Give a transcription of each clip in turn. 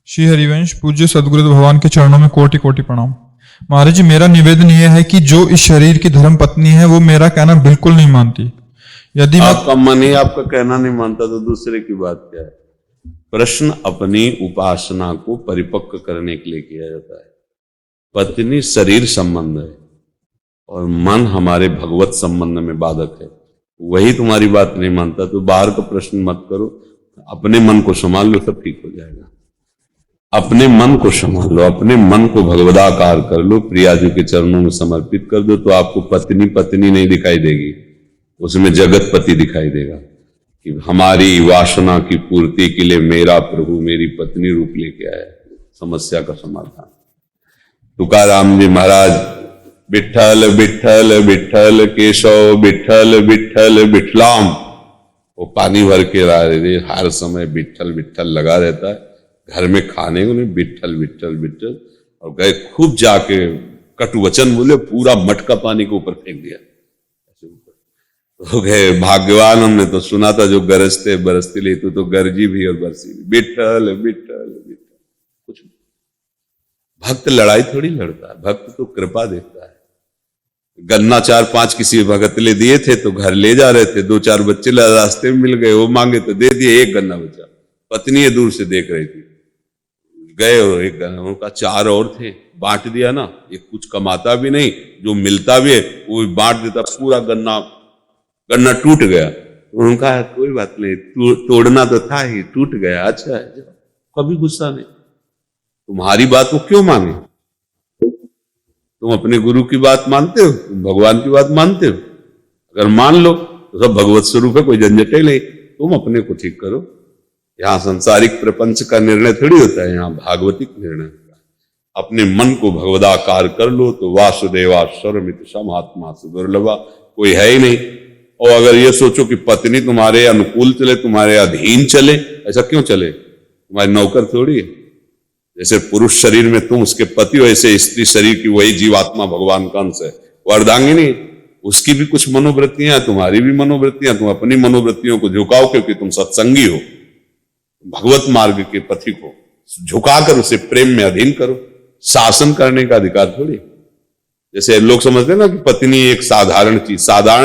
श्री हरिवंश पूज्य सदगुरु भगवान के चरणों में कोटि कोटि प्रणाम। महाराज जी, मेरा निवेदन यह है कि जो इस शरीर की धर्म पत्नी है वो मेरा कहना बिल्कुल नहीं मानती। यदि आपका मन ही आपका कहना नहीं मानता तो दूसरे की बात क्या है। प्रश्न अपनी उपासना को परिपक्व करने के लिए किया जाता है। पत्नी शरीर संबंध है और मन हमारे भगवत संबंध में बाधक है। वही तुम्हारी बात नहीं मानता तो बाहर का प्रश्न मत करो, अपने मन को संभाल लो, सब ठीक हो जाएगा। अपने मन को संभाल लो, अपने मन को भगवदाकार कर लो, प्रिया जी के चरणों में समर्पित कर दो तो आपको पत्नी पत्नी नहीं दिखाई देगी, उसमें जगतपति दिखाई देगा कि हमारी वासना की पूर्ति के लिए मेरा प्रभु मेरी पत्नी रूप लेके आया। समस्या का समाधान। तुकाराम जी महाराज, विठ्ठल विठ्ठल विठ्ठल केशव विठ्ठल विठ्ठल विठलाम, वो पानी भर के हर समय विठ्ठल विठ्ठल लगा रहता है। घर में खाने को नहीं, विठ्ठल विठ्ठल विठ्ठल, और गए खूब जाके कटु वचन बोले, पूरा मटका पानी के ऊपर फेंक दिया। तो गए भाग्यवान, हमने तो सुना था जो गरजते बरसते ले, तो गरजी भी और बरसी भी। विठ्ठल विठ्ठल विठ्ठल। कुछ भक्त लड़ाई थोड़ी लड़ता है, भक्त तो कृपा देखता है। गन्ना 4-5 किसी भगत ले दिए थे तो घर ले जा रहे थे, 2-4 बच्चे रास्ते में मिल गए, वो मांगे तो दे दिए, एक गन्ना बचा। पत्नी ये दूर से देख रही थी, गए और एक गन्ना, उनका 4 और थे, बांट दिया ना। ये कुछ कमाता भी नहीं, जो मिलता भी है वो बांट देता, पूरा गन्ना टूट गया। तो उनका कोई बात नहीं, तोड़ना तो था ही, टूट गया, अच्छा है, कभी गुस्सा नहीं। तुम्हारी बात वो क्यों माने? तुम अपने गुरु की बात मानते हो, तुम भगवान की बात मानते हो। अगर मान लो तो सब भगवत स्वरूप है, कोई झंझट ही नहीं। तुम अपने को ठीक करो। यहाँ सांसारिक प्रपंच का निर्णय थोड़ी होता है, यहाँ भागवतिक निर्णय होता है। अपने मन को भगवदाकार कर लो तो वासुदेवा सर्वमित समात्मा सुदुर्लभा, कोई है ही नहीं। और अगर ये सोचो कि पत्नी तुम्हारे अनुकूल चले, तुम्हारे अधीन चले, ऐसा क्यों चले? तुम्हारी नौकर थोड़ी है। जैसे पुरुष शरीर में तुम उसके पति हो, ऐसे स्त्री शरीर की वही जीवात्मा भगवान का अंश है, वो अर्धांगिनी, उसकी भी कुछ मनोवृत्तियां, तुम्हारी भी मनोवृत्तियां। तुम अपनी मनोवृत्तियों को झुकाओ क्योंकि तुम सत्संगी हो, भगवत मार्ग के पथिक हो, झुकाकर उसे प्रेम में अधीन करो। शासन करने का अधिकार थोड़ी। जैसे लोग समझते हैं ना कि पत्नी एक साधारण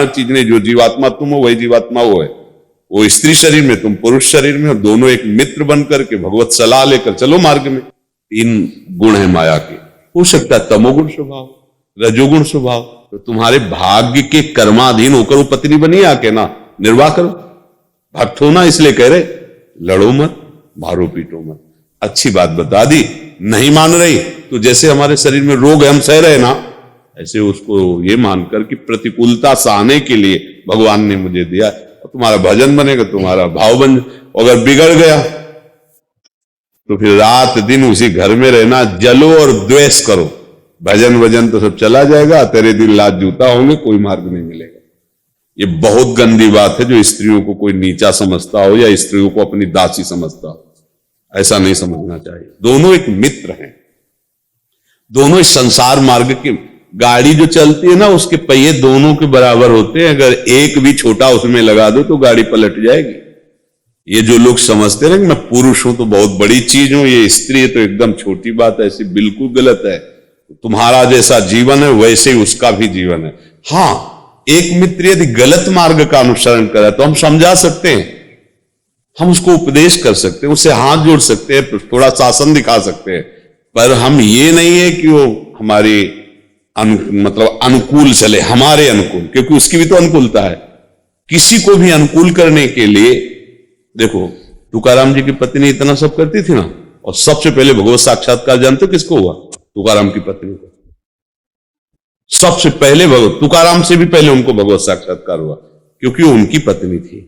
चीज नहीं, जो जीवात्मा तुम हो वही जीवात्मा वो है। वो स्त्री शरीर में, तुम पुरुष शरीर में, और दोनों एक मित्र बन करके भगवत सलाह लेकर चलो मार्ग में। 3 गुण है माया के, हो सकता है तमोगुण स्वभाव, रजोगुण स्वभाव, तो तुम्हारे भाग्य के कर्माधीन होकर वो पत्नी बनी आके ना, निर्वाह करो। भक्त होना इसलिए कह रहे, लड़ो मत, मारो पीटो मत। अच्छी बात बता दी, नहीं मान रही तो जैसे हमारे शरीर में रोग है हम सह रहे ना, ऐसे उसको ये मानकर कि प्रतिकूलता सहने के लिए भगवान ने मुझे दिया। तुम्हारा भजन बनेगा, तुम्हारा भाव बन, अगर बिगड़ गया तो फिर रात दिन उसी घर में रहना, जलो और द्वेष करो। भजन तो सब चला जाएगा, तेरे दिन लात जूता होंगे, कोई मार्ग नहीं मिलेगा। ये बहुत गंदी बात है जो स्त्रियों को कोई नीचा समझता हो या स्त्रियों को अपनी दासी समझता हो, ऐसा नहीं समझना चाहिए। दोनों एक मित्र हैं, दोनों इस संसार मार्ग की गाड़ी जो चलती है ना, उसके पहिए दोनों के बराबर होते हैं। अगर एक भी छोटा उसमें लगा दो तो गाड़ी पलट जाएगी। ये जो लोग समझते हैं कि मैं पुरुष हूं तो बहुत बड़ी चीज हूं, ये स्त्री है तो एकदम छोटी बात है, ऐसी बिल्कुल गलत है। तुम्हारा जैसा जीवन है वैसे ही उसका भी जीवन है। हाँ, एक मित्र यदि गलत मार्ग का अनुसरण करे तो हम समझा सकते हैं, हम उसको उपदेश कर सकते हैं, उससे हाथ जोड़ सकते हैं, थोड़ा शासन दिखा सकते हैं, पर हम ये नहीं है कि वो हमारी मतलब अनुकूल चले, हमारे अनुकूल, क्योंकि उसकी भी तो अनुकूलता है। किसी को भी अनुकूल करने के लिए, देखो तुकाराम जी की पत्नी इतना सब करती थी ना, और सबसे पहले भगवत साक्षात्कार जानते हो किसको हुआ? तुकाराम की पत्नी को। सबसे पहले भगवत, तुकाराम से भी पहले उनको भगवत साक्षात्कार हुआ, क्योंकि उनकी पत्नी थी,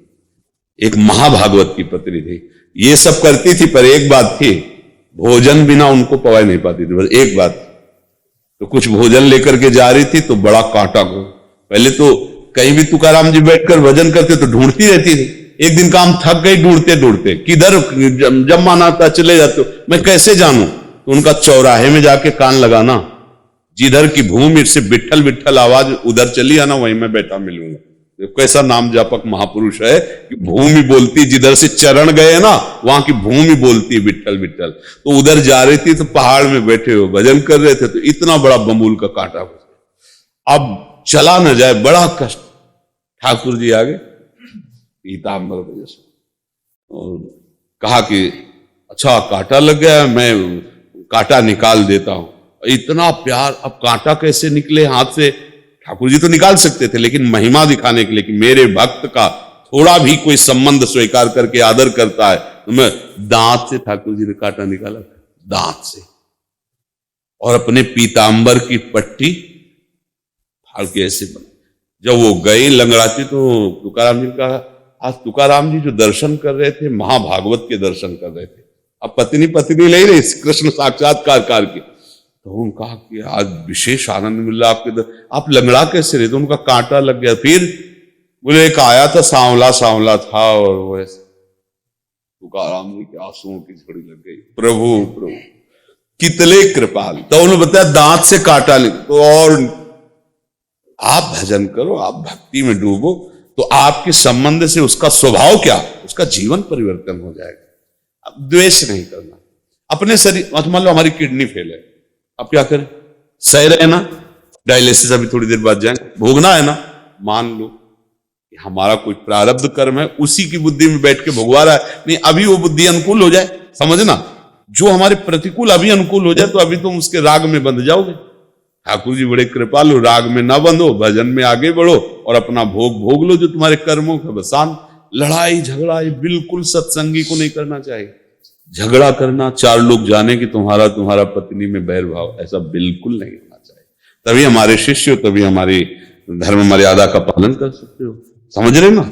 एक महाभागवत की पत्नी थी। ये सब करती थी पर एक बात थी, भोजन बिना उनको पवा नहीं पाती थी, बस एक बात। तो कुछ भोजन लेकर के जा रही थी तो बड़ा कांटा को, पहले तो कहीं भी तुकाराम जी बैठकर भजन करते तो ढूंढती रहती थी। एक दिन काम थक गई ढूंढते ढूंढते, किधर जब मन आता चले जाते हो, मैं कैसे जानूं? तो उनका चौराहे में जाके कान लगाना, जिधर की भूमि से विठ्ठल विठ्ठल आवाज उधर चली आना, वहीं मैं बैठा मिलूंगा। कैसा नाम जापक महापुरुष है कि भूमि बोलती, जिधर से चरण गए ना वहां की भूमि बोलती विट्ठल विट्ठल। तो उधर जा रही थी तो पहाड़ में बैठे हो भजन कर रहे थे तो इतना बड़ा बमूल का कांटा घुस गया। अब चला न जाए, बड़ा कष्ट। ठाकुर जी आगे पीताम्बर जैसे और कहा कि अच्छा कांटा लग गया, मैं कांटा निकाल देता हूं। इतना प्यार, अब कांटा कैसे निकले हाथ से? ठाकुर जी तो निकाल सकते थे, लेकिन महिमा दिखाने के लिए कि मेरे भक्त का थोड़ा भी कोई संबंध स्वीकार करके आदर करता है, तो मैं दांत से, ठाकुर जी ने कांटा निकाला दांत से और अपने पीताम्बर की पट्टी फाड़ के ऐसे बना। जब वो गई लंगड़ाती तो तुकाराम जी ने कहा, आज तुकाराम जी जो दर्शन कर रहे थे महाभागवत के दर्शन कर रहे थे, अब पत्नी पत्नी ले रही कृष्ण साक्षात्कार की। तो उन्होंने कहा कि आज विशेष आनंद मिल रहा आपके आप लंगड़ा कैसे रहे? तो उनका कांटा लग गया। फिर बोले एक आया था सांवला सांवला था और वो ऐसे। तुकाराम जी के आंसुओं की झड़ी लग गई। प्रभु प्रभु कितने कृपाल। तो उन्होंने बताया दांत से कांटा लग। तो और आप भजन करो, आप भक्ति में डूबो तो आपके संबंध से उसका स्वभाव क्या, उसका जीवन परिवर्तन हो जाएगा। अब द्वेष नहीं करना अपने शरीर। मान लो हमारी किडनी फेल है, अब क्या करें? सह रहे ना, डायलिसिस अभी थोड़ी देर बाद जाएंगे, भोगना है ना। मान लो कि हमारा कोई प्रारब्ध कर्म है, उसी की बुद्धि में बैठ के भोगवा रहा है। नहीं, अभी वो बुद्धि अनुकूल हो जाए, समझना, जो हमारे प्रतिकूल अभी अनुकूल हो जाए तो अभी तुम उसके राग में बंध जाओगे। ठाकुर जी बड़े कृपालु, राग में ना बंधो, भजन में आगे बढ़ो और अपना भोग भोग लो जो तुम्हारे कर्मों का बसान। लड़ाई झगड़ा ये बिल्कुल सत्संगी को नहीं करना चाहिए। झगड़ा करना, चार लोग जाने कि तुम्हारा पत्नी में बैर भाव, ऐसा बिल्कुल नहीं होना चाहिए। तभी हमारे शिष्य, तभी हमारी धर्म मर्यादा का पालन कर सकते हो। समझ रहे ना?